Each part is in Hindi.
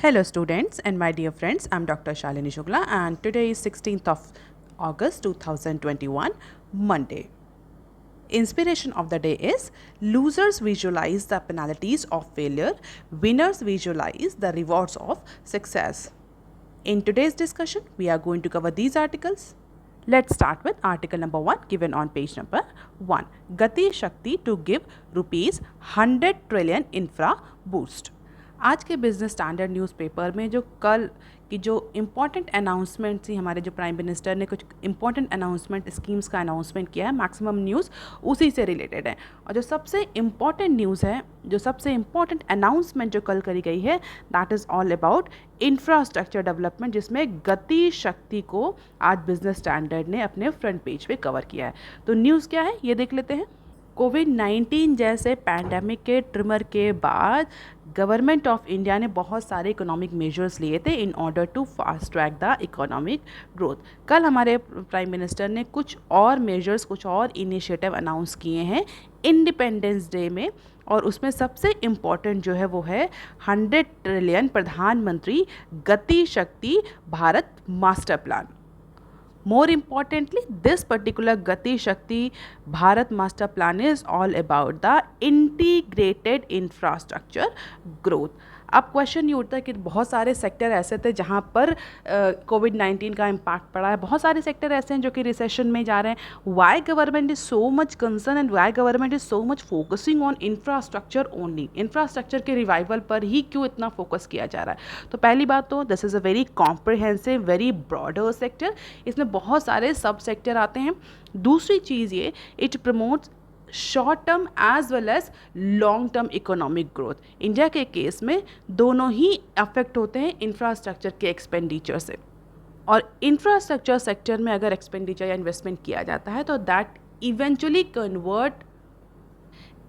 Hello students and my dear friends, I'm Dr. Shalini Shukla and today is 16th of August 2021, Monday. Inspiration of the day is losers visualize the penalties of failure, winners visualize the rewards of success. In today's discussion, we are going to cover these articles. Let's start with article number 1 given on page number 1. Gati Shakti to give rupees 100 trillion infra boost. आज के बिजनेस स्टैंडर्ड न्यूज़पेपर में जो कल की जो इम्पॉर्टेंट अनाउंसमेंट थी, हमारे जो प्राइम मिनिस्टर ने कुछ इम्पॉर्टेंट अनाउंसमेंट स्कीम्स का अनाउंसमेंट किया है, मैक्सिमम न्यूज़ उसी से रिलेटेड है। और जो सबसे इम्पॉर्टेंट न्यूज़ है, जो सबसे इम्पॉर्टेंट अनाउंसमेंट जो कल करी गई है, that is all about infrastructure development, जिसमें गति शक्ति को आज बिजनेस स्टैंडर्ड ने अपने फ्रंट पेज पे कवर किया है। तो न्यूज़ क्या है ये देख लेते हैं। कोविड-19 जैसे पैंडमिक के ट्रिमर के बाद गवर्नमेंट ऑफ इंडिया ने बहुत सारे इकोनॉमिक मेजर्स लिए थे in order to fast track the economic growth. कल हमारे प्राइम मिनिस्टर ने कुछ और मेजर्स, कुछ और इनिशिएटिव अनाउंस किए हैं इंडिपेंडेंस डे में, और उसमें सबसे इम्पॉर्टेंट जो है वो है 100 ट्रिलियन प्रधानमंत्री गति शक्ति Bharat master plan. More importantly, this particular Gati Shakti Bharat Master Plan is all about the integrated infrastructure growth. अब क्वेश्चन ये उठता है कि बहुत सारे सेक्टर ऐसे थे जहाँ पर कोविड-19 का इम्पैक्ट पड़ा है, बहुत सारे सेक्टर ऐसे हैं जो कि रिसेशन में जा रहे हैं। Why government is so much concern and why government is so much focusing on infrastructure only, infrastructure के रिवाइवल पर ही क्यों इतना फोकस किया जा रहा है? तो पहली बात तो this is a very comprehensive, very broader sector, इसमें बहुत सारे सब सेक्टर आते हैं। दूसरी चीज़ ये, it promotes short term as well as long term economic growth. India के केस में दोनों ही अफेक्ट होते हैं इंफ्रास्ट्रक्चर के एक्सपेंडिचर से, और इंफ्रास्ट्रक्चर सेक्टर में अगर एक्सपेंडिचर या इन्वेस्टमेंट किया जाता है तो that eventually convert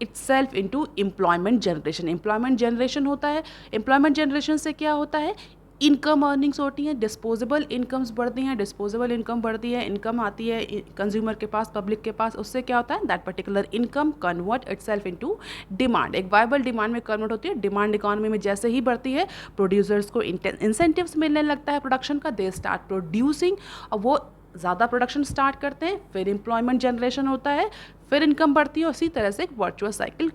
itself into employment generation. Employment generation होता है, एम्प्लॉयमेंट जनरेशन से क्या होता है, इनकम अर्निंग्स होती हैं, डिस्पोजेबल इनकम्स बढ़ती हैं, डिस्पोजेबल इनकम बढ़ती है, इनकम आती है कंज्यूमर के पास, पब्लिक के पास, उससे क्या होता है, that particular income convert itself into demand, एक वायबल डिमांड में कन्वर्ट होती है। डिमांड इकोनॉमी में जैसे ही बढ़ती है, प्रोड्यूसर्स को इंसेंटिव्स मिलने लगता है प्रोडक्शन का, दे स्टार्ट प्रोड्यूसिंग, और वो ज़्यादा प्रोडक्शन स्टार्ट करते हैं, फिर एम्प्लॉयमेंट जनरेशन होता है, फिर इनकम बढ़ती है, उसी तरह से एक वर्चुअस साइकिल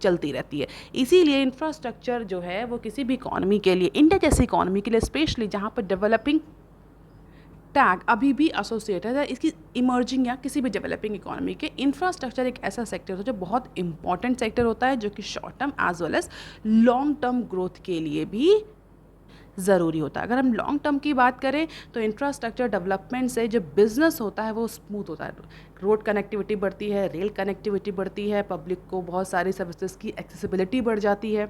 चलती रहती है। इसीलिए इंफ्रास्ट्रक्चर जो है वो किसी भी इकॉनमी के लिए, इंडिया जैसी इकॉनमी के लिए स्पेशली, जहाँ पर डेवलपिंग टैग अभी भी एसोसिएटेड है इसकी इमर्जिंग या किसी भी डेवलपिंग इकॉनमी के, इंफ्रास्ट्रक्चर एक ऐसा सेक्टर है जो बहुत इंपॉर्टेंट सेक्टर होता है, जो कि short term as well as long term growth के लिए भी ज़रूरी होता है। अगर हम लॉन्ग टर्म की बात करें तो इंफ्रास्ट्रक्चर डेवलपमेंट से जो बिज़नेस होता है वो स्मूथ होता है, रोड कनेक्टिविटी बढ़ती है, रेल कनेक्टिविटी बढ़ती है, पब्लिक को बहुत सारी सर्विसेज की एक्सेसिबिलिटी बढ़ जाती है,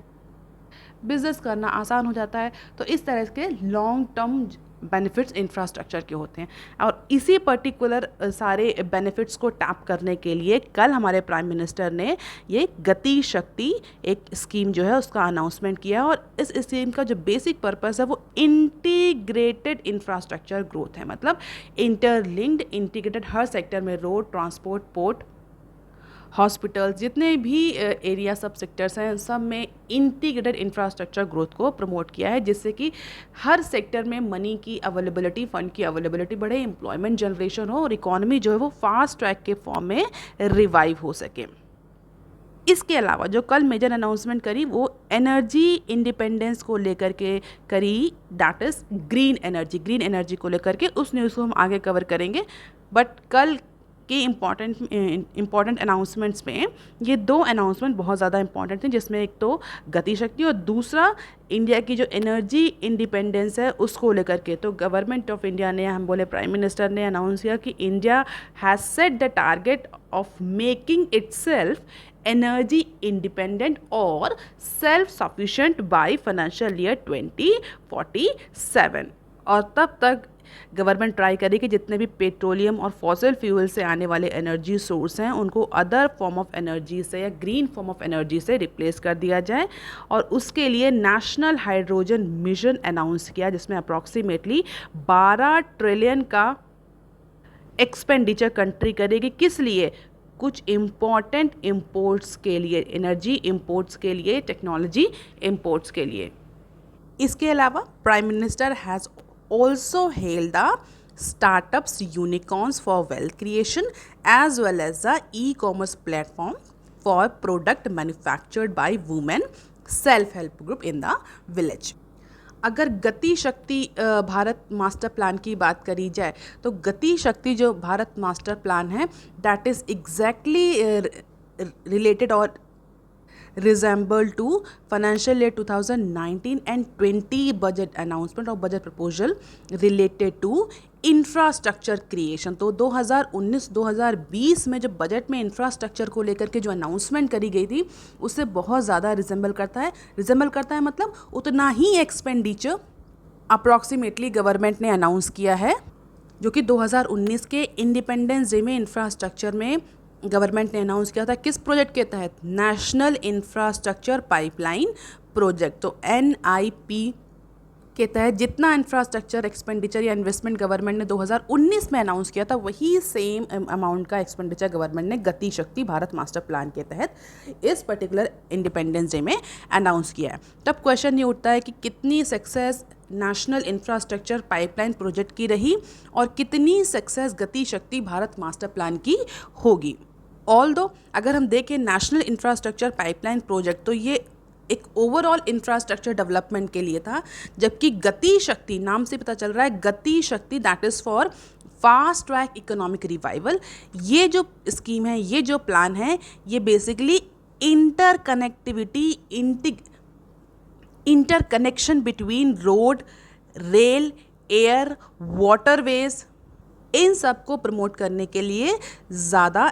बिज़नेस करना आसान हो जाता है। तो इस तरह के लॉन्ग टर्म बेनिफिट्स इंफ्रास्ट्रक्चर के होते हैं, और इसी पर्टिकुलर सारे बेनिफिट्स को टैप करने के लिए कल हमारे प्राइम मिनिस्टर ने ये गति शक्ति एक स्कीम जो है उसका अनाउंसमेंट किया। और इस स्कीम का जो बेसिक पर्पस है वो इंटीग्रेटेड इंफ्रास्ट्रक्चर ग्रोथ है, मतलब इंटरलिंक्ड, इंटीग्रेटेड, हर सेक्टर में रोड, ट्रांसपोर्ट, पोर्ट, हॉस्पिटल्स, जितने भी एरिया सब सेक्टर्स हैं, सब में इंटीग्रेटेड इंफ्रास्ट्रक्चर ग्रोथ को प्रमोट किया है, जिससे कि हर सेक्टर में मनी की अवेलेबिलिटी, फंड की अवेलेबिलिटी बढ़े, एम्प्लॉयमेंट जनरेशन हो, और इकोनॉमी जो है वो फास्ट ट्रैक के फॉर्म में रिवाइव हो सके। इसके अलावा जो कल मेजर अनाउंसमेंट करी वो एनर्जी इंडिपेंडेंस को लेकर के करी, that is green energy, green energy को लेकर के। उस न्यूज़ को हम आगे कवर करेंगे, बट कल के इम्पॉर्टेंट अनाउंसमेंट्स में ये दो अनाउंसमेंट बहुत ज़्यादा इंपॉर्टेंट थे, जिसमें एक तो गति शक्ति और दूसरा इंडिया की जो एनर्जी इंडिपेंडेंस है उसको लेकर के। तो गवर्नमेंट ऑफ इंडिया ने, हम बोले प्राइम मिनिस्टर ने अनाउंस किया कि India has set the target of making itself energy independent और self sufficient by financial year 2047, और तब तक गवर्नमेंट ट्राई करे कि जितने भी पेट्रोलियम और फॉसिल फ्यूल से आने वाले एनर्जी सोर्स हैं उनको अदर फॉर्म ऑफ एनर्जी से या ग्रीन फॉर्म ऑफ एनर्जी से रिप्लेस कर दिया जाए। और उसके लिए नेशनल हाइड्रोजन मिशन अनाउंस किया, जिसमें अप्रॉक्सीमेटली 12 ट्रिलियन का एक्सपेंडिचर कंट्री करेगी। किस लिए? कुछ इम्पॉर्टेंट इंपोर्ट्स के लिए, एनर्जी इंपोर्ट्स के लिए, टेक्नोलॉजी इंपोर्ट्स के लिए। इसके अलावा prime minister has also held the startups unicorns for wealth creation as well as the e-commerce platform for product manufactured by women self-help group in the village. अगर गति शक्ति भारत मास्टर प्लान की बात करी जाए तो गति शक्ति जो भारत मास्टर प्लान है दैट इज़ एग्जैक्टली रिलेटेड और resemble to financial year 2019 and 20 budget announcement और budget proposal related to infrastructure creation. तो 2019-2020 में जो बजट में इंफ्रास्ट्रक्चर को लेकर के जो अनाउंसमेंट करी गई थी उससे बहुत ज़्यादा रिजेंबल करता है मतलब उतना ही एक्सपेंडिचर अप्रॉक्सीमेटली गवर्नमेंट ने अनाउंस किया है, जो कि 2019 के इंडिपेंडेंस डे में इंफ्रास्ट्रक्चर में गवर्नमेंट ने अनाउंस किया था. किस प्रोजेक्ट के तहत? National infrastructure pipeline project. तो NIP के तहत जितना इंफ्रास्ट्रक्चर एक्सपेंडिचर या इन्वेस्टमेंट गवर्नमेंट ने 2019 में अनाउंस किया था वही सेम अमाउंट का एक्सपेंडिचर गवर्नमेंट ने गति शक्ति भारत मास्टर प्लान के तहत इस पर्टिकुलर इंडिपेंडेंस डे में अनाउंस किया है. तब क्वेश्चन ये उठता है कि कितनी success national infrastructure pipeline project की रही और कितनी सक्सेस गति शक्ति भारत मास्टर प्लान की होगी. ऑल्दो अगर हम देखें नेशनल इंफ्रास्ट्रक्चर पाइपलाइन प्रोजेक्ट तो ये एक ओवरऑल इंफ्रास्ट्रक्चर डेवलपमेंट के लिए था, जबकि गति शक्ति नाम से पता चल रहा है Gati Shakti that is for fast track economic revival. ये जो स्कीम है, ये जो प्लान है, ये basically interconnectivity interconnection between road, rail, air, waterways इन सब को प्रमोट करने के लिए ज़्यादा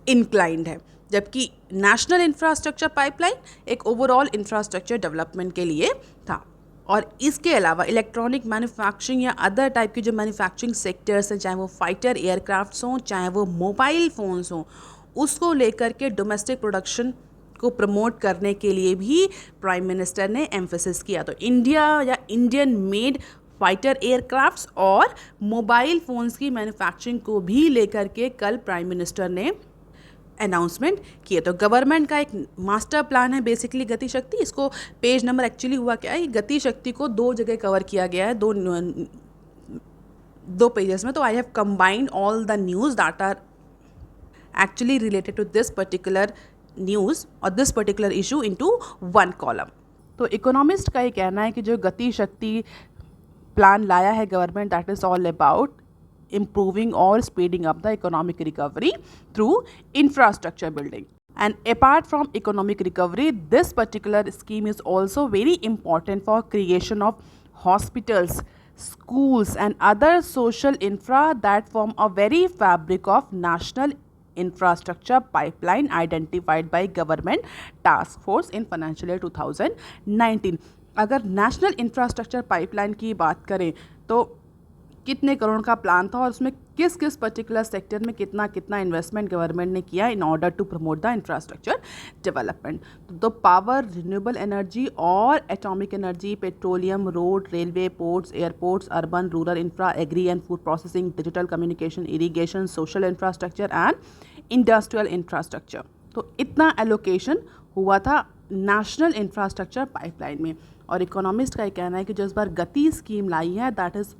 इंक्लाइंड है, जबकि नेशनल इंफ्रास्ट्रक्चर पाइपलाइन एक ओवरऑल इंफ्रास्ट्रक्चर डेवलपमेंट के लिए था. और इसके अलावा इलेक्ट्रॉनिक मैन्युफैक्चरिंग या अदर टाइप की जो मैन्युफैक्चरिंग सेक्टर्स हैं, चाहे वो फाइटर एयरक्राफ्ट्स हों, चाहे वो मोबाइल फ़ोन्स हों, उसको लेकर के डोमेस्टिक प्रोडक्शन को प्रमोट करने के लिए भी प्राइम मिनिस्टर ने एम्फेसिस किया. तो इंडिया या इंडियन मेड फाइटर एयरक्राफ्ट्स और मोबाइल फ़ोन्स की मैन्युफैक्चरिंग को भी लेकर के कल प्राइम मिनिस्टर ने अनाउंसमेंट किए. तो गवर्नमेंट का एक मास्टर प्लान है बेसिकली गति शक्ति. इसको पेज नंबर एक्चुअली हुआ क्या है, गति शक्ति को दो जगह कवर किया गया है, दो पेजेस में. तो I have combined all the news that are actually related to this particular news और this particular issue into one column. तो इकोनॉमिस्ट का ये कहना है कि जो गति शक्ति प्लान लाया है government that is all about improving or speeding up the economic recovery through infrastructure building. And apart from economic recovery, this particular scheme is also very important for creation of hospitals, schools and other social infra that form a very fabric of national infrastructure pipeline identified by government task force in financial year 2019. अगर नेशनल इंफ्रास्ट्रक्चर पाइपलाइन की बात करें तो कितने करोड़ का प्लान था और उसमें किस किस पर्टिकुलर सेक्टर में कितना कितना इन्वेस्टमेंट गवर्नमेंट ने किया in order to promote the infrastructure development. तो पावर, रिन्यूएबल एनर्जी और atomic energy, petroleum, road, railway, ports, airports, urban, rural infra, agri and food processing, digital communication, irrigation, social infrastructure and industrial infrastructure. तो इतना एलोकेशन हुआ था नेशनल इंफ्रास्ट्रक्चर पाइपलाइन में. और इकोनॉमिस्ट का ये कहना है कि जो इस बार गति स्कीम लाई है that is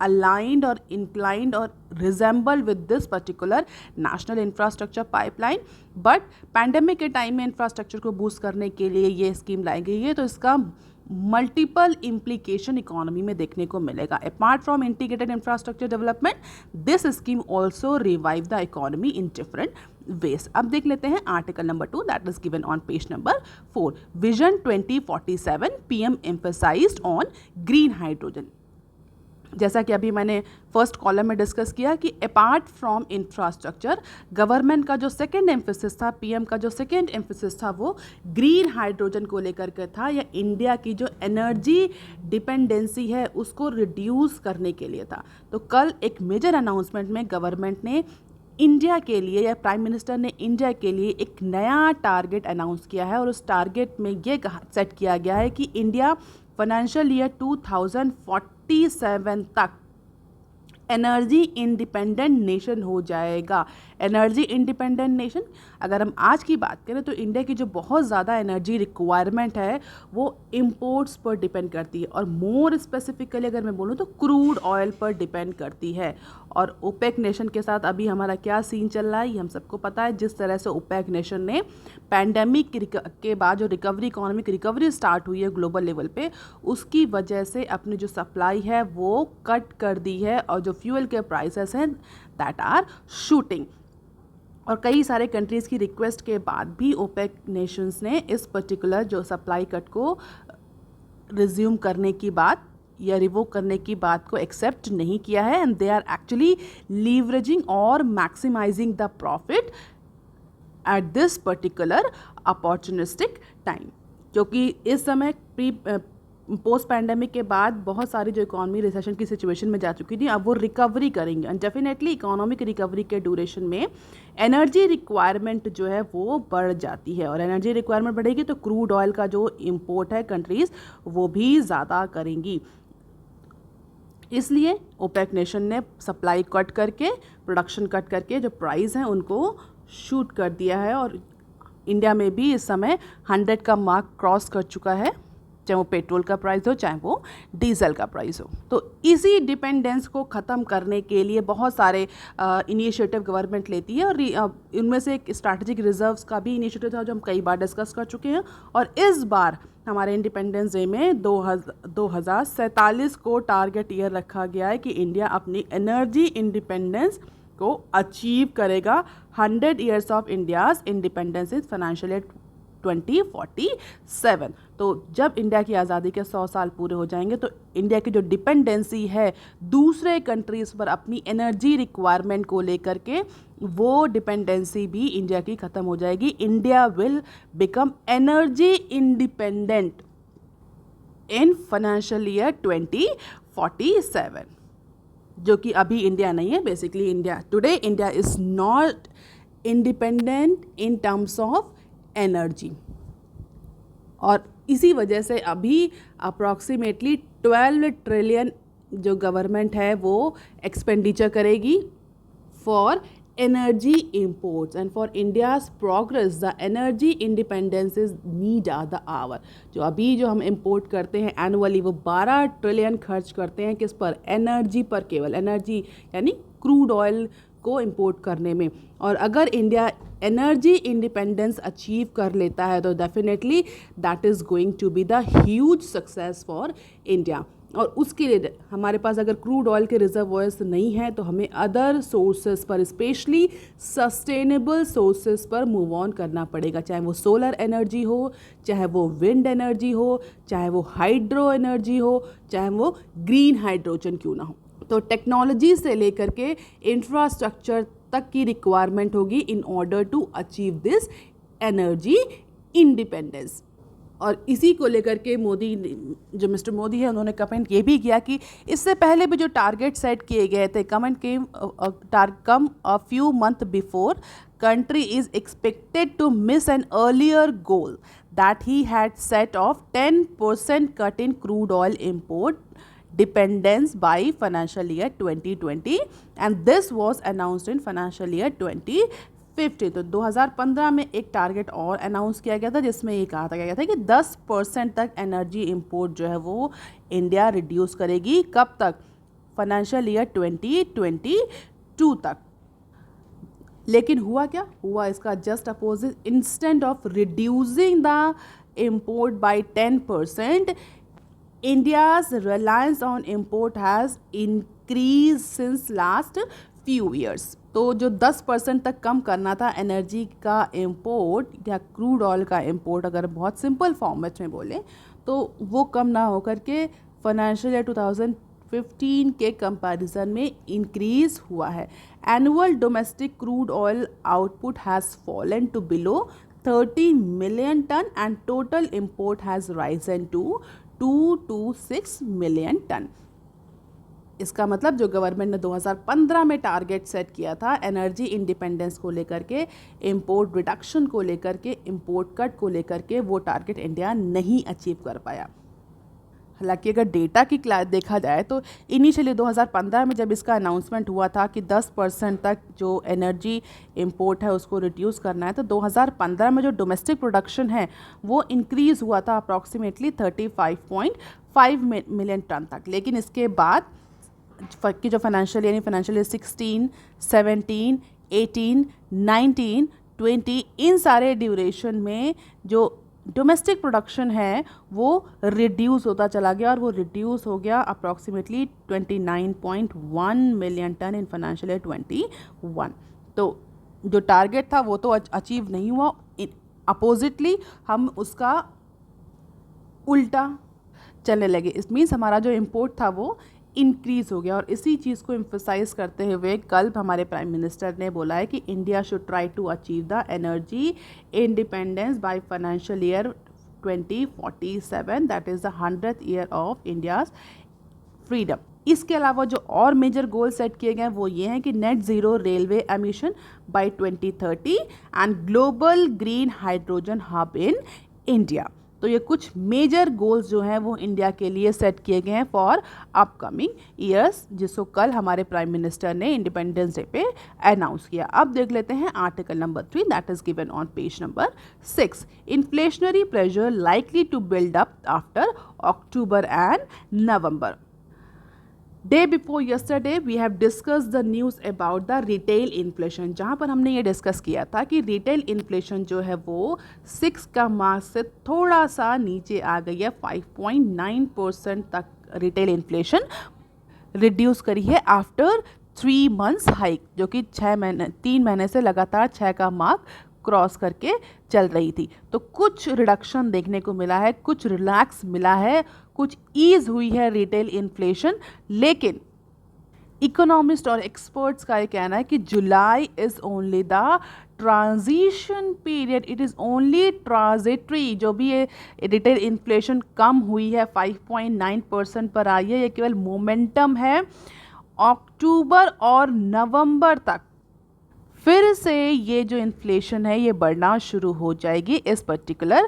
aligned or inclined or resemble with this particular national infrastructure pipeline, but pandemic के टाइम में इंफ्रास्ट्रक्चर को बूस्ट करने के लिए ये स्कीम लाई गई है. तो इसका मल्टीपल इम्प्लीकेशन इकोनॉमी में देखने को मिलेगा. Apart from integrated infrastructure development, this scheme also revive the economy in different ways. अब देख लेते हैं article number 2 that is given on page number 4. Vision 2047 PM emphasised on green hydrogen. जैसा कि अभी मैंने फर्स्ट कॉलम में डिस्कस किया कि अपार्ट फ्रॉम इंफ्रास्ट्रक्चर गवर्नमेंट का जो सेकंड एम्फेसिस था, पीएम का जो सेकंड एम्फेसिस था वो ग्रीन हाइड्रोजन को लेकर के था, या इंडिया की जो एनर्जी डिपेंडेंसी है उसको रिड्यूस करने के लिए था. तो कल एक मेजर अनाउंसमेंट में गवर्नमेंट ने इंडिया के लिए या प्राइम मिनिस्टर ने इंडिया के लिए एक नया टारगेट अनाउंस किया है और उस टारगेट में ये सेट किया गया है कि इंडिया फाइनेंशियल ईयर 2047 तक एनर्जी इंडिपेंडेंट नेशन हो जाएगा। एनर्जी इंडिपेंडेंट नेशन, अगर हम आज की बात करें तो इंडिया की जो बहुत ज़्यादा एनर्जी रिक्वायरमेंट है वो इंपोर्ट्स पर डिपेंड करती है, और मोर स्पेसिफिकली अगर मैं बोलूँ तो क्रूड ऑयल पर डिपेंड करती है। और ओपेक नेशन के साथ अभी हमारा क्या सीन चल रहा है ये हम सबको पता है। जिस तरह से ओपेक नेशन ने पैंडेमिक के बाद जो इकोनॉमिक रिकवरी स्टार्ट हुई है ग्लोबल लेवल पे, उसकी वजह से अपनी जो सप्लाई है वो कट कर दी है, और जो फ्यूल के प्राइसेस हैं दैट आर शूटिंग। और कई सारे कंट्रीज़ की रिक्वेस्ट के बाद भी ओपेक नेशंस ने इस पर्टिकुलर जो सप्लाई कट को रिज्यूम करने की बात या रिवोक करने की बात को एक्सेप्ट नहीं किया है, and they are actually leveraging और maximising the profit at this particular opportunistic time. क्योंकि इस समय पोस्ट पैंडेमिक के बाद बहुत सारी जो इकोनॉमी रिसेशन की सिचुएशन में जा चुकी थी, अब वो रिकवरी करेंगे, एंड डेफिनेटली इकोनॉमिक रिकवरी के ड्यूरेशन में एनर्जी रिक्वायरमेंट जो है वो बढ़ जाती है, और एनर्जी रिक्वायरमेंट बढ़ेगी तो क्रूड ऑयल का जो इम्पोर्ट है कंट्रीज़ वो भी ज़्यादा करेंगी। इसलिए ओपेक नेशन ने सप्लाई कट करके, प्रोडक्शन कट करके जो प्राइस हैं उनको शूट कर दिया है, और इंडिया में भी इस समय 100 का मार्क क्रॉस कर चुका है, चाहे वो पेट्रोल का प्राइस हो चाहे वो डीजल का प्राइस हो। तो इसी डिपेंडेंस को ख़त्म करने के लिए बहुत सारे इनिशिएटिव गवर्नमेंट लेती है, और इनमें से एक स्ट्रैटेजिक रिजर्व्स का भी इनिशिएटिव था जो हम कई बार डिस्कस कर चुके हैं। और इस बार हमारे इंडिपेंडेंस डे में 2047 को टारगेट ईयर रखा गया है कि इंडिया अपनी एनर्जी इंडिपेंडेंस को अचीव करेगा। 100 years of India's independence is financial year 2047। तो जब इंडिया की आज़ादी के 100 साल पूरे हो जाएंगे तो इंडिया की जो डिपेंडेंसी है दूसरे कंट्रीज़ पर अपनी एनर्जी रिक्वायरमेंट को लेकर के, वो डिपेंडेंसी भी इंडिया की ख़त्म हो जाएगी। India will become energy independent in financial year 2047, जो कि अभी इंडिया नहीं है। Basically India is not independent in terms of energy, और इसी वजह से अभी अप्रॉक्सीमेटली 12 ट्रिलियन जो गवर्नमेंट है वो एक्सपेंडिचर करेगी for energy imports, and for India's progress the energy independence is need the hour. जो हम इंपोर्ट करते हैं एनुअली वो 12 ट्रिलियन खर्च करते हैं किस पर? एनर्जी पर, केवल एनर्जी यानी क्रूड ऑयल को इंपोर्ट करने में। और अगर इंडिया एनर्जी इंडिपेंडेंस अचीव कर लेता है तो definitely that is going to be the huge success for India. और उसके लिए हमारे पास अगर क्रूड ऑयल के रिजर्वॉयर्स नहीं है तो हमें अदर सोर्सेज पर, स्पेशली सस्टेनेबल सोर्सेज पर मूव ऑन करना पड़ेगा, चाहे वो सोलर एनर्जी हो, चाहे वो विंड एनर्जी हो, चाहे वो हाइड्रो एनर्जी हो, चाहे वो ग्रीन हाइड्रोजन क्यों ना हो। तो टेक्नोलॉजी से लेकर के इंफ्रास्ट्रक्चर तक की रिक्वायरमेंट होगी in order to achieve this energy independence. और इसी को लेकर के जो मिस्टर मोदी है उन्होंने कमेंट ये भी किया कि इससे पहले भी जो टारगेट सेट किए गए थे, comment came come a few month before, country is expected to miss an earlier goal that he had set of 10% cut in crude oil import dependence by financial year 2020, and this was announced in financial year 2050। तो 2015 में एक टारगेट और अनाउंस किया गया था जिसमें ये कहा गया था कि 10% तक एनर्जी इंपोर्ट जो है वो इंडिया रिड्यूस करेगी। कब तक? फाइनेंशियल ईयर 2022 तक। लेकिन हुआ क्या? हुआ इसका just opposite. Instant of reducing the import by 10%, India's reliance on import has increased since last few years। तो जो 10% तक कम करना था एनर्जी का इम्पोर्ट या क्रूड ऑयल का इम्पोर्ट, अगर बहुत सिंपल फॉर्मेट में बोलें तो वो कम ना होकर के फाइनेंशियल ईयर 2015 के कंपैरिजन में इंक्रीज हुआ है। Annual domestic crude oil output has fallen to below 30 million ton and total import has risen to 226 million ton. इसका मतलब जो गवर्नमेंट ने 2015 में टारगेट सेट किया था एनर्जी इंडिपेंडेंस को लेकर के, इंपोर्ट रिडक्शन को लेकर के, इंपोर्ट कट को लेकर के, वो टारगेट इंडिया नहीं अचीव कर पाया। हालांकि अगर डेटा की देखा जाए तो इनिशियली 2015 में जब इसका अनाउंसमेंट हुआ था कि 10% तक जो एनर्जी इंपोर्ट है उसको रिड्यूस करना है, तो 2015 में जो डोमेस्टिक प्रोडक्शन है वो इंक्रीज़ हुआ था अप्रॉक्सीमेटली 35.5 मिलियन टन तक। लेकिन इसके बाद की जो फाइनेंशियल ईयर 16, 17, 18, 19, 20 इन सारे ड्यूरेशन में जो डोमेस्टिक प्रोडक्शन है वो रिड्यूस होता चला गया और वो रिड्यूस हो गया approximately 29.1 million ton in financial year 21। तो जो टारगेट था वो तो अचीव नहीं हुआ, अपोजिटली हम उसका उल्टा चलने लगे। इस मीन्स हमारा जो इम्पोर्ट था वो इंक्रीज़ हो गया। और इसी चीज़ को एम्फसाइज करते हुए कल हमारे प्राइम मिनिस्टर ने बोला है कि India should try to achieve the energy independence by financial year 2047, that is the 100th year of India's freedom. इसके अलावा जो और मेजर गोल सेट किए गए वो ये हैं कि net zero railway emission by 2030 and global green hydrogen hub in India. तो ये कुछ मेजर गोल्स जो हैं वो इंडिया के लिए सेट किए गए हैं फॉर अपकमिंग ईयर्स, जिसको कल हमारे प्राइम मिनिस्टर ने इंडिपेंडेंस डे पे अनाउंस किया। अब देख लेते हैं article number 3 that is given on page number 6। Inflationary pressure likely to build up after October and November. Day before yesterday we have discuss the news about the retail inflation, जहाँ पर हमने ये डिस्कस किया था कि रिटेल इन्फ्लेशन जो है वो 6 का मार्क से थोड़ा सा नीचे आ गई है, 5.9% तक रिटेल इन्फ्लेशन रिड्यूस करी है आफ्टर 3 months हाइक, जो कि 3 महीने से लगातार 6 का मार्क क्रॉस करके चल रही थी। तो कुछ रिडक्शन देखने को मिला है, कुछ रिलैक्स मिला है, कुछ ईज हुई है रिटेल इन्फ्लेशन। लेकिन इकोनॉमिस्ट और एक्सपर्ट्स का ये कहना है कि जुलाई is only the transition period, it is only transitory. जो भी ये रिटेल इन्फ्लेशन कम हुई है 5.9% पर आई है, ये केवल मोमेंटम है। अक्टूबर और नवंबर तक फिर से ये जो इन्फ्लेशन है ये बढ़ना शुरू हो जाएगी इस पर्टिकुलर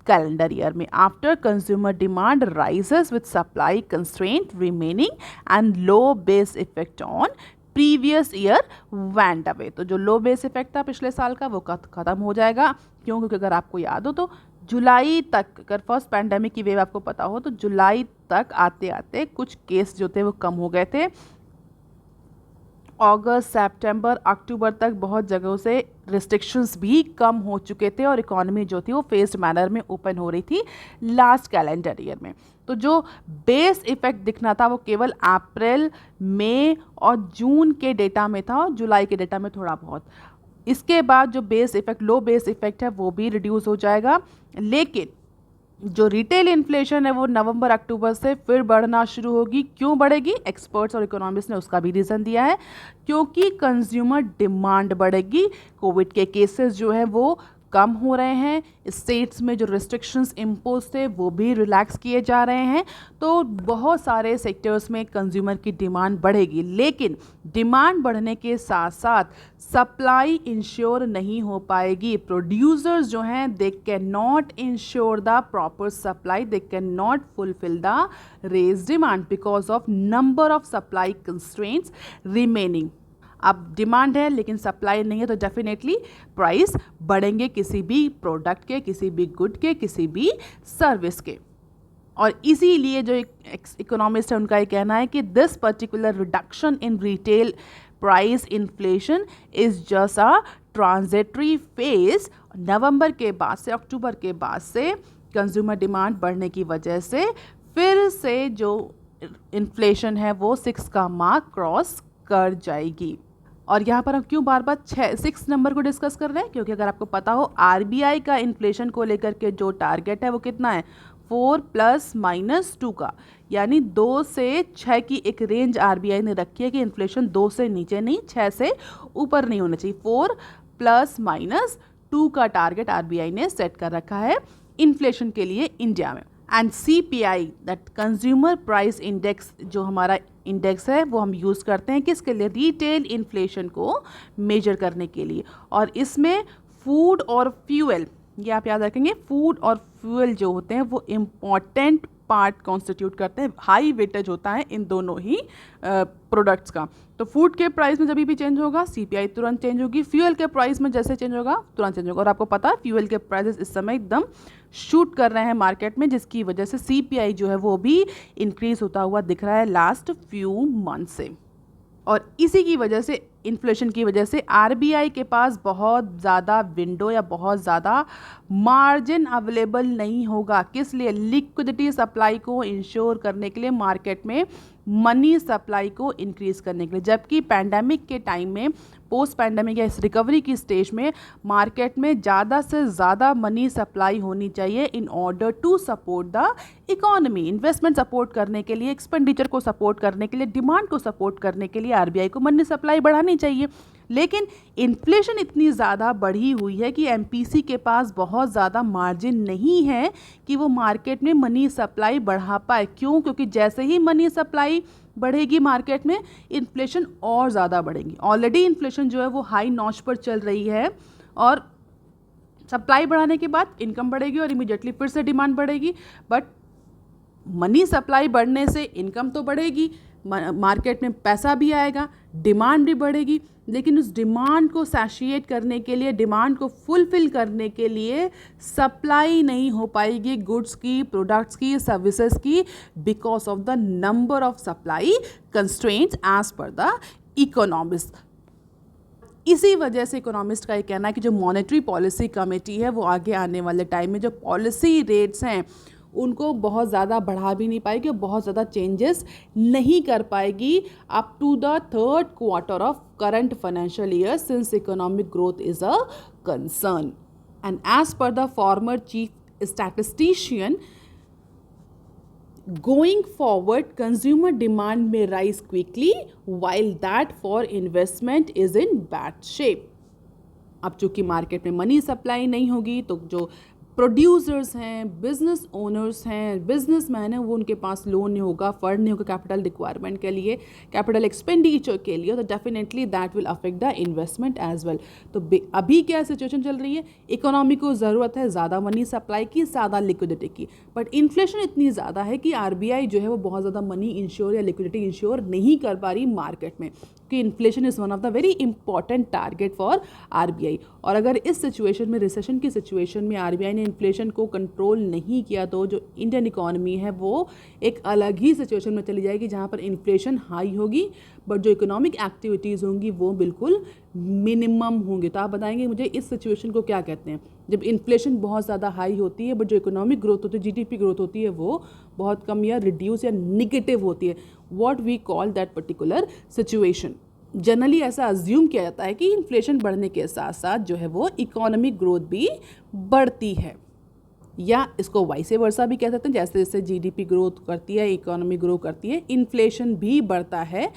कैलेंडर ईयर में, after consumer demand rises with supply constraint remaining and low base effect on previous year wand away. तो जो लो बेस इफेक्ट था पिछले साल का वो ख़त्म हो जाएगा। क्यों? क्योंकि अगर आपको याद हो तो जुलाई तक, अगर फर्स्ट पैंडेमिक की वेव आपको पता हो तो जुलाई तक आते आते कुछ केस जो थे वो कम हो गए थे। अगस्त, सितंबर, अक्टूबर तक बहुत जगहों से रिस्ट्रिक्शंस भी कम हो चुके थे और इकोनॉमी जो थी वो फेस्ड मैनर में ओपन हो रही थी लास्ट कैलेंडर ईयर में। तो जो बेस इफेक्ट दिखना था वो केवल अप्रैल, मई और जून के डेटा में था, जुलाई के डेटा में थोड़ा बहुत। इसके बाद जो बेस इफेक्ट, लो बेस इफेक्ट है वो भी रिड्यूस हो जाएगा। लेकिन जो रिटेल इन्फ्लेशन है वो नवंबर अक्टूबर से फिर बढ़ना शुरू होगी। क्यों बढ़ेगी? एक्सपर्ट्स और इकोनॉमिस्ट ने उसका भी रीज़न दिया है, क्योंकि कंज्यूमर डिमांड बढ़ेगी। कोविड के केसेस जो है वो कम हो रहे हैं, स्टेट्स में जो रिस्ट्रिक्शंस इम्पोज थे वो भी रिलैक्स किए जा रहे हैं। तो बहुत सारे सेक्टर्स में कंज्यूमर की डिमांड बढ़ेगी। लेकिन डिमांड बढ़ने के साथ साथ सप्लाई इंश्योर नहीं हो पाएगी। प्रोड्यूसर्स जो हैं they can not ensure the proper supply, they can not fulfil the raise demand because of number of supply constraints remaining. अब डिमांड है लेकिन सप्लाई नहीं है तो डेफिनेटली प्राइस बढ़ेंगे किसी भी प्रोडक्ट के, किसी भी गुड के, किसी भी सर्विस के। और इसीलिए जो इकोनॉमिस्ट है उनका ये कहना है कि this particular reduction in retail price inflation is just a transitory phase. नवंबर के बाद से, अक्टूबर के बाद से कंज्यूमर डिमांड बढ़ने की वजह से फिर से जो इन्फ्लेशन है वो 6 का मार्क क्रॉस कर जाएगी। और यहाँ पर हम क्यों बार बार 6 नंबर को डिस्कस कर रहे हैं? क्योंकि अगर आपको पता हो आरबीआई का इन्फ्लेशन को लेकर के जो टारगेट है वो कितना है, 4 ± 2 का, यानी 2 से 6 की एक रेंज आरबीआई ने रखी है कि इन्फ्लेशन 2 से नीचे नहीं, 6 से ऊपर नहीं होना चाहिए। 4 ± 2 का टारगेट आरबीआई ने सेट कर रखा है इन्फ्लेशन के लिए इंडिया में। And CPI that consumer price index, जो हमारा इंडेक्स है वो हम यूज़ करते हैं किसके लिए? रिटेल इन्फ्लेशन को मेजर करने के लिए। और इसमें फूड और फ्यूल, ये आप याद रखेंगे, फूड और फ्यूल जो होते हैं वो इम्पॉर्टेंट पार्ट कॉन्स्टिट्यूट करते हैं, हाई वेटेज होता है इन दोनों ही प्रोडक्ट्स का। तो फूड के प्राइस में जब भी चेंज होगा सीपीआई तुरंत चेंज होगी, फ्यूल के प्राइस में जैसे चेंज होगा तुरंत चेंज होगा। और आपको पता है फ्यूल के प्राइसेस इस समय एकदम शूट कर रहे हैं मार्केट में, जिसकी वजह से सीपीआई जो है वो भी इंक्रीज होता हुआ दिख रहा है लास्ट फ्यू मंथ से। और इसी की वजह से, इन्फ्लेशन की वजह से आरबीआई के पास बहुत ज़्यादा विंडो या बहुत ज़्यादा मार्जिन अवेलेबल नहीं होगा। किस लिए? लिक्विडिटी सप्लाई को इंश्योर करने के लिए, मार्केट में मनी सप्लाई को इंक्रीज करने के लिए। जबकि पैंडेमिक के टाइम में, पोस्ट पैंडेमिक या इस रिकवरी की स्टेज में मार्केट में ज़्यादा से ज़्यादा मनी सप्लाई होनी चाहिए in order to support the economy. Investment support करने के लिए, एक्सपेंडिचर को सपोर्ट करने के लिए, डिमांड को सपोर्ट करने के लिए आरबीआई को मनी सप्लाई बढ़ानी चाहिए। लेकिन इन्फ्लेशन इतनी ज़्यादा बढ़ी हुई है कि एमपीसी के पास बहुत ज़्यादा मार्जिन नहीं है कि वो मार्केट में मनी सप्लाई बढ़ा पाए। क्यों? क्योंकि जैसे ही मनी सप्लाई बढ़ेगी मार्केट में, इन्फ्लेशन और ज़्यादा बढ़ेगी। ऑलरेडी इन्फ्लेशन जो है वो हाई नॉच पर चल रही है, और सप्लाई बढ़ाने के बाद इनकम बढ़ेगी और इमीडिएटली फिर से डिमांड बढ़ेगी। बट मनी सप्लाई बढ़ने से इनकम तो बढ़ेगी, मार्केट में पैसा भी आएगा, डिमांड भी बढ़ेगी, लेकिन उस डिमांड को सैटिस्फाई करने के लिए, डिमांड को फुलफिल करने के लिए सप्लाई नहीं हो पाएगी गुड्स की, प्रोडक्ट्स की, सर्विसेज की, because of the number of supply constraints as per the economist. इसी वजह से इकोनॉमिस्ट का ये कहना है कि जो मॉनेटरी पॉलिसी कमेटी है वो आगे आने वाले टाइम में जो पॉलिसी रेट्स हैं उनको बहुत ज़्यादा बढ़ा भी नहीं पाएगी और बहुत ज़्यादा चेंजेस नहीं कर पाएगी up to the third quarter of current financial year, since economic growth is a concern. And as per the former chief statistician, going forward consumer demand may rise quickly while that for investment is in bad shape। अब चूंकि मार्केट में मनी सप्लाई नहीं होगी तो जो प्रोड्यूसर्स हैं, बिजनेस ओनर्स हैं, बिजनेसमैन हैं, वो उनके पास लोन नहीं होगा, फंड नहीं होगा कैपिटल रिक्वायरमेंट के लिए, कैपिटल एक्सपेंडिचर के लिए, तो definitely that will affect the investment as well. तो अभी क्या सिचुएशन चल रही है, इकोनॉमी को ज़रूरत है ज़्यादा मनी सप्लाई की, ज़्यादा लिक्विडिटी की, बट इन्फ्लेशन इतनी ज़्यादा है कि आरबीआई जो है वो बहुत ज़्यादा मनी इंश्योर या लिक्विडिटी इंश्योर नहीं कर पा रही मार्केट में, कि inflation is one of the very important target for RBI. और अगर इस सिचुएशन में, रिसेशन की सिचुएशन में आरबीआई ने इन्फ्लेशन को कंट्रोल नहीं किया तो जो इंडियन इकोनॉमी है वो एक अलग ही सिचुएशन में चली जाएगी, जहाँ पर इन्फ्लेशन हाई होगी बट जो इकोनॉमिक एक्टिविटीज़ होंगी वो बिल्कुल मिनिमम होंगी। तो आप बताएंगे मुझे इस सिचुएशन को क्या कहते हैं, जब इन्फ्लेशन बहुत ज़्यादा हाई होती है बट जो इकोनॉमिक ग्रोथ होती है, जीडीपी ग्रोथ होती है, वो बहुत कम या रिड्यूस या निगेटिव होती है। What we call that particular situation. Generally ऐसा अज्यूम किया जाता है कि इन्फ्लेशन बढ़ने के साथ साथ जो है वो इकोनॉमिक ग्रोथ भी बढ़ती है, या इसको वाइसे वर्सा भी कह सकते हैं, जैसे जैसे जीडीपी ग्रोथ करती है, इकोनॉमी ग्रो करती है, इन्फ्लेशन भी बढ़ता है।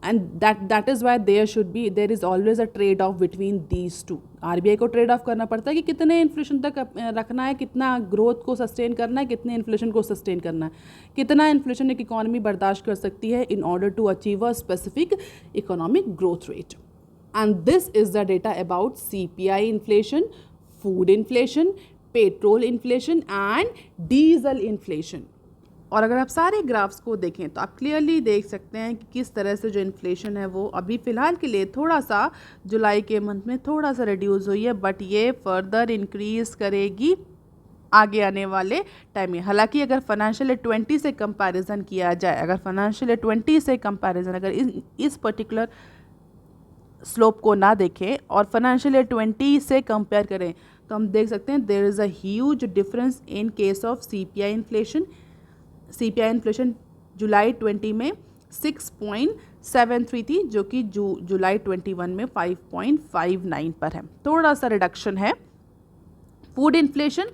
And that is why there is always a trade off between these two. RBI को ट्रेड ऑफ करना पड़ता है कि कितने इन्फ्लेशन तक रखना है, कितना ग्रोथ को सस्टेन करना है, कितने इन्फ्लेशन को सस्टेन करना है, कितना इन्फ्लेशन एक इकोनॉमी बर्दाश्त कर सकती है in order to achieve a specific economic growth rate. And this is the data about CPI inflation, food inflation, petrol inflation and diesel inflation. और अगर आप सारे ग्राफ्स को देखें तो आप क्लियरली देख सकते हैं कि किस तरह से जो इन्फ्लेशन है वो अभी फ़िलहाल के लिए थोड़ा सा जुलाई के मंथ में थोड़ा सा रिड्यूस हुई है, बट ये फर्दर इंक्रीज करेगी आगे आने वाले टाइम में। हालांकि अगर फाइनेंशियल ईयर 20 से कंपैरिजन किया जाए, अगर फाइनेंशियल ईयर 20 से कंपैरिजन, अगर इस पर्टिकुलर स्लोप को ना देखें और फाइनेंशियल ईयर 20 से कंपेयर करें तो हम देख सकते हैं there is a huge difference in case of CPI inflation. CPI inflation जुलाई 20 में 6.73 थी, जो कि जुलाई 21 में 5.59 पर है, थोड़ा सा रिडक्शन है। फूड इन्फ्लेशन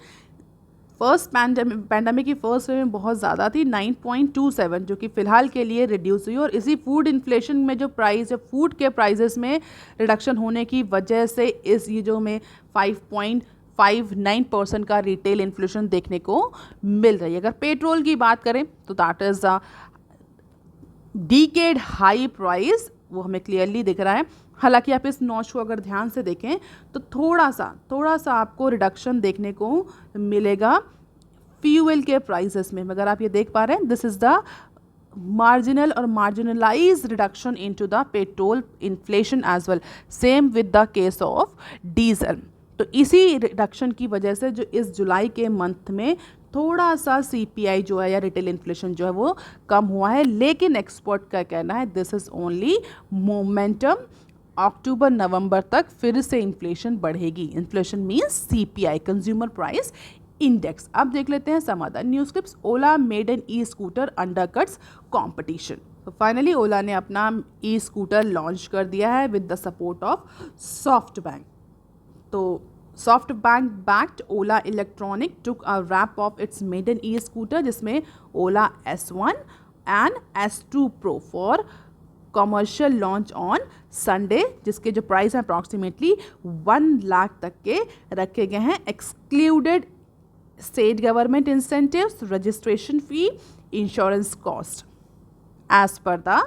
फर्स्ट पैंडेमिक की फर्स्ट वेव में बहुत ज़्यादा थी, 9.27, जो कि फ़िलहाल के लिए रिड्यूस हुई। और इसी फूड इन्फ्लेशन में जो प्राइस है, फूड के प्राइजेस में रिडक्शन होने की वजह से इस ये जो में 5.59% का रिटेल इन्फ्लेशन देखने को मिल रही है। अगर पेट्रोल की बात करें तो that is decade high price, वो हमें क्लियरली दिख रहा है। हालांकि आप इस नॉच को अगर ध्यान से देखें तो थोड़ा सा आपको रिडक्शन देखने को मिलेगा फ्यूल के प्राइसेस में। अगर आप ये देख पा रहे हैं, this is the marginal or marginalized reduction into the petrol inflation as well, same with the case of diesel। तो इसी रिडक्शन की वजह से जो इस जुलाई के मंथ में थोड़ा सा CPI जो है या रिटेल इन्फ्लेशन जो है वो कम हुआ है, लेकिन एक्सपर्ट का कहना है दिस इज़ ओनली मोमेंटम, अक्टूबर नवंबर तक फिर से इन्फ्लेशन बढ़ेगी। Inflation means CPI, consumer price index. अब देख लेते हैं some other news clips. Ola made an e scooter undercuts competition. तो फाइनली ओला ने अपना ई स्कूटर लॉन्च कर दिया है with the support of SoftBank. तो SoftBank backed Ola electronic took a wrap off its maiden e scooter, जिसमें Ola S1 and S2 pro for commercial launch on Sunday, जिसके जो प्राइस है अप्रॉक्सीमेटली 1 लाख तक के रखे गए हैं, excluded state government incentives, registration fee, insurance cost, as per the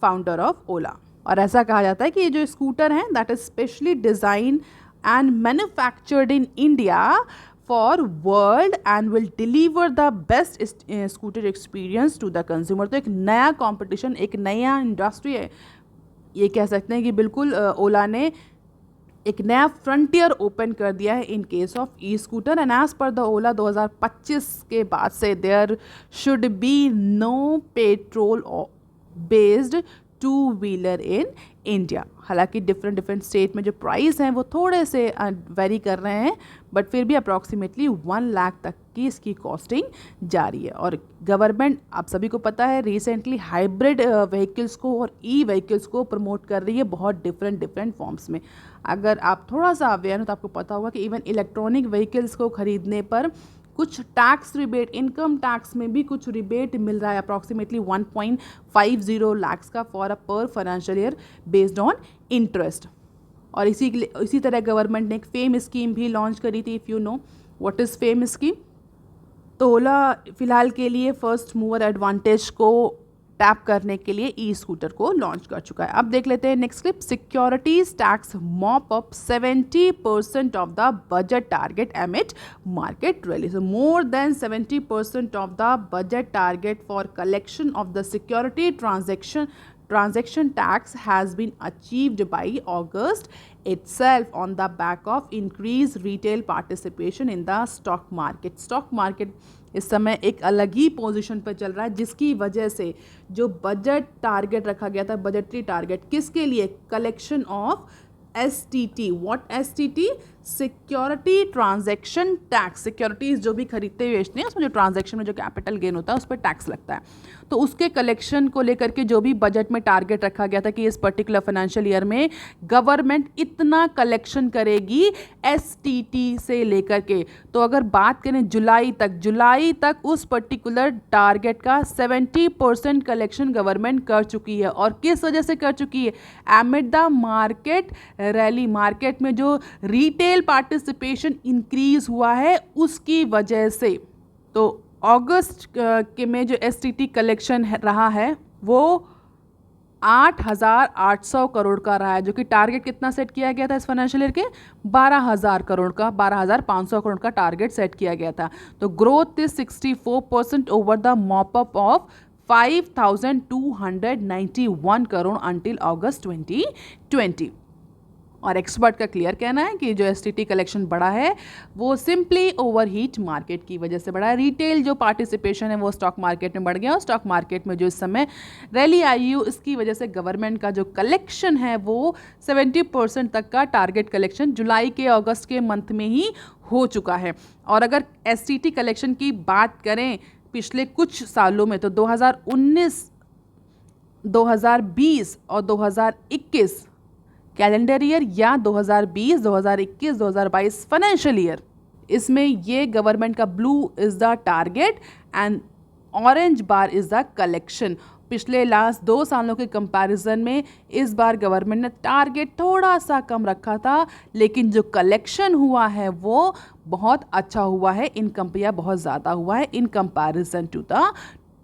founder of Ola. और ऐसा कहा जाता है कि ये जो स्कूटर हैं that is specially design and manufactured in India for world and will deliver the best scooter experience to the consumer. तो एक नया कॉम्पिटिशन, एक नया इंडस्ट्री है, ये कह सकते हैं कि बिल्कुल ओला ने एक नया फ्रंटियर ओपन कर दिया है in case of e scooter. And as per the Ola 2025 के बाद से there should be no petrol based two wheeler in India. हालांकि डिफरेंट स्टेट में जो प्राइस हैं वो थोड़े से वेरी कर रहे हैं, बट फिर भी अप्रॉक्सीमेटली 1 लाख तक की इसकी कॉस्टिंग जारी है। और गवर्नमेंट, आप सभी को पता है, रिसेंटली हाइब्रिड व्हीकल्स को और ई व्हीकल्स को प्रमोट कर रही है बहुत डिफरेंट फॉर्म्स में। अगर आप थोड़ा सा अवेयर हो तो आपको पता होगा कि इवन इलेक्ट्रॉनिक व्हीकल्स को खरीदने पर कुछ टैक्स रिबेट, इनकम टैक्स में भी कुछ रिबेट मिल रहा है अप्रॉक्सीमेटली 1.50 लाख का फॉर अ पर financial year based on interest. और इसी तरह गवर्नमेंट ने एक फेम स्कीम भी लॉन्च करी थी। If you know what is fame scheme, तो ओला फिलहाल के लिए फर्स्ट मूवर एडवांटेज को टैप करने के लिए ई स्कूटर को लॉन्च कर चुका है। अब देख लेते हैं next clip. Securities tax mop up 70% of the budget target emit market rally. So more than 70% of the budget target for collection of the security transaction tax has been achieved by August itself on the back of increased retail participation in the stock market. Stock market इस समय एक अलग ही पोजीशन पर चल रहा है, जिसकी वजह से जो बजट टारगेट रखा गया था, बजटरी टारगेट किसके लिए, collection of STT। What STT? Security transaction tax. Securities जो भी खरीदते बेचते हैं उसमें जो ट्रांजैक्शन में जो कैपिटल गेन होता है उस पर टैक्स लगता है। तो उसके कलेक्शन को लेकर के जो भी बजट में टारगेट रखा गया था कि इस पर्टिकुलर फाइनेंशियल ईयर में गवर्नमेंट इतना कलेक्शन करेगी STT से लेकर के, तो अगर बात करें जुलाई तक उस पर्टिकुलर टारगेट का 70% कलेक्शन गवर्नमेंट कर चुकी है। और किस वजह से कर चुकी है? Amid the market rally. Market में जो रिटेल पार्टिसिपेशन इंक्रीज हुआ है उसकी वजह से। तो अगस्त के में जो STT कलेक्शन रहा है वो 8,800 करोड़ का रहा है, जो कि टारगेट कितना सेट किया गया था इस फाइनेंशियल ईयर के? 12,000 करोड़ का, 12,500 करोड़ का टारगेट सेट किया गया था। तो growth is 64% over the mop up of 5,291 crore until अगस्त 2020। और एक्सपर्ट का क्लियर कहना है कि जो STT कलेक्शन बढ़ा है वो सिंपली ओवरहीट मार्केट की वजह से बढ़ा है। रिटेल जो पार्टिसिपेशन है वो स्टॉक मार्केट में बढ़ गया और स्टॉक मार्केट में जो इस समय रैली आई है इसकी वजह से गवर्नमेंट का जो कलेक्शन है वो 70% तक का टारगेट कलेक्शन जुलाई के अगस्त के मंथ में ही हो चुका है। और अगर STT कलेक्शन की बात करें पिछले कुछ सालों में, तो 2019, 2020 और 2021 कैलेंडर ईयर या 2020, 2021, 2022 फाइनेंशियल ईयर, इसमें ये गवर्नमेंट का blue is the target and orange bar is the collection. पिछले लास्ट 2 सालों के कंपैरिजन में इस बार गवर्नमेंट ने टारगेट थोड़ा सा कम रखा था, लेकिन जो कलेक्शन हुआ है वो बहुत अच्छा हुआ है, इनकम या बहुत ज़्यादा हुआ है in comparison to the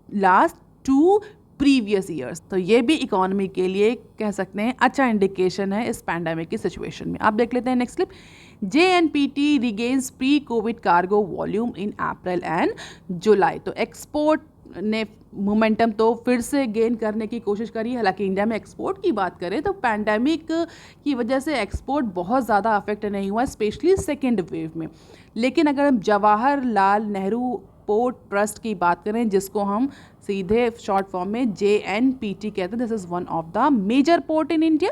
last 2 previous years. तो ये भी इकोनॉमी के लिए कह सकते हैं अच्छा इंडिकेशन है इस पैंडेमिक की सिचुएशन में। आप देख लेते हैं next clip. JNPT regains pre covid cargo volume in April and July. तो एक्सपोर्ट ने मोमेंटम तो फिर से गेन करने की कोशिश करी। हालांकि इंडिया में एक्सपोर्ट की बात करें तो पैंडेमिक की वजह से एक्सपोर्ट बहुत ज़्यादा अफेक्ट नहीं हुआ, स्पेशली सेकेंड वेव में। लेकिन अगर हम जवाहरलाल नेहरू पोर्ट ट्रस्ट की बात करें, जिसको हम सीधे शॉर्ट फॉर्म में JNPT कहते हैं, this is one of the major port in India.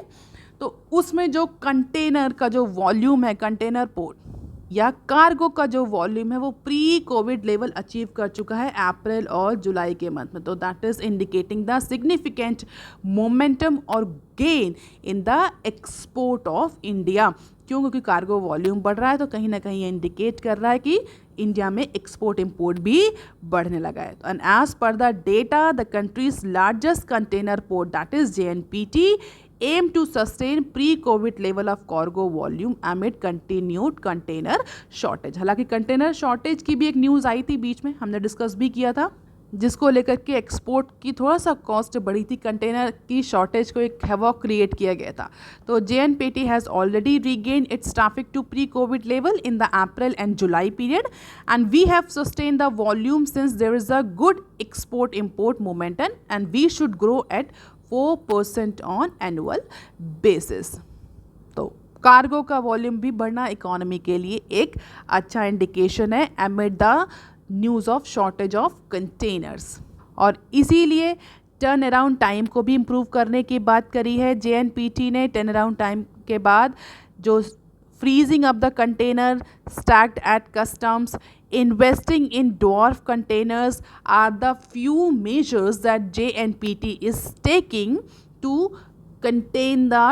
तो उसमें जो कंटेनर का जो वॉल्यूम है, कंटेनर पोर्ट या कार्गो का जो वॉल्यूम है, वो प्री कोविड लेवल अचीव कर चुका है अप्रैल और जुलाई के मंथ में। तो that is indicating the significant momentum और gain in the export of India. क्यों? क्योंकि कार्गो वॉल्यूम बढ़ रहा है, तो कहीं ना कहीं ये इंडिकेट कर रहा है कि इंडिया में एक्सपोर्ट इंपोर्ट भी बढ़ने लगा है। And as per the data, the country's largest container port that is JNPT aim to sustain pre-COVID level of cargo volume amid continued container shortage। हालांकि कंटेनर शॉर्टेज की भी एक न्यूज़ आई थी बीच में, हमने डिस्कस भी किया था, जिसको लेकर के एक्सपोर्ट की थोड़ा सा कॉस्ट बढ़ी थी। कंटेनर की शॉर्टेज को एक हैवॉक क्रिएट किया गया था। तो JNPT has already regain its traffic to pre Covid level in the April and July period and we have sustain the volume since there is a good export import momentum and we should grow at 4% on annual basis. तो कार्गो का वॉल्यूम भी बढ़ना इकोनॉमी के लिए एक अच्छा इंडिकेशन है amid the news of shortage of containers. और इसीलिए टर्न अराउंड टाइम को भी इम्प्रूव करने की बात करी है JNPT ने। टर्न अराउंड टाइम के बाद जो freezing up the container stacked at customs, investing in dwarf containers are the few measures that JNPT is taking to contain the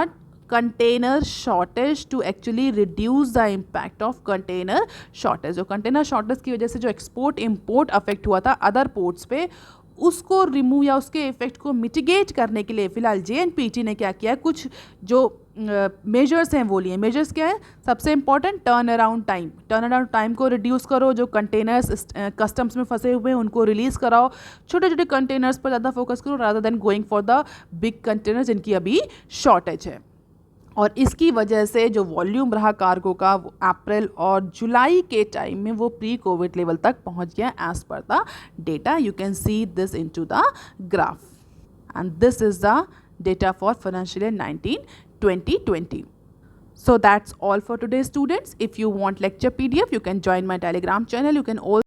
container shortage, to actually reduce the impact of container shortage। जो container shortage की वजह से जो export import affect हुआ था other ports पे, उसको रिमूव या उसके इफेक्ट को मिटिगेट करने के लिए फ़िलहाल JNPT ने क्या किया, कुछ जो मेजर्स हैं वो लिए। मेजर्स क्या है? सबसे important turn around time. Turn around time को रिड्यूस करो, जो कंटेनर्स कस्टम्स में फंसे हुए हैं उनको रिलीज़ कराओ, छोटे छोटे कंटेनर्स पर ज़्यादा फोकस करो rather than going for the big containers जिनकी अभी शॉर्टेज है। और इसकी वजह से जो वॉल्यूम रहा कार्गो का अप्रैल और जुलाई के टाइम में वो प्री कोविड लेवल तक पहुंच गया as per the data. You can see this into the graph and this is the data for financial year 19-2020। So that's all for today students. If you want lecture PDF, you can join my Telegram channel. You can also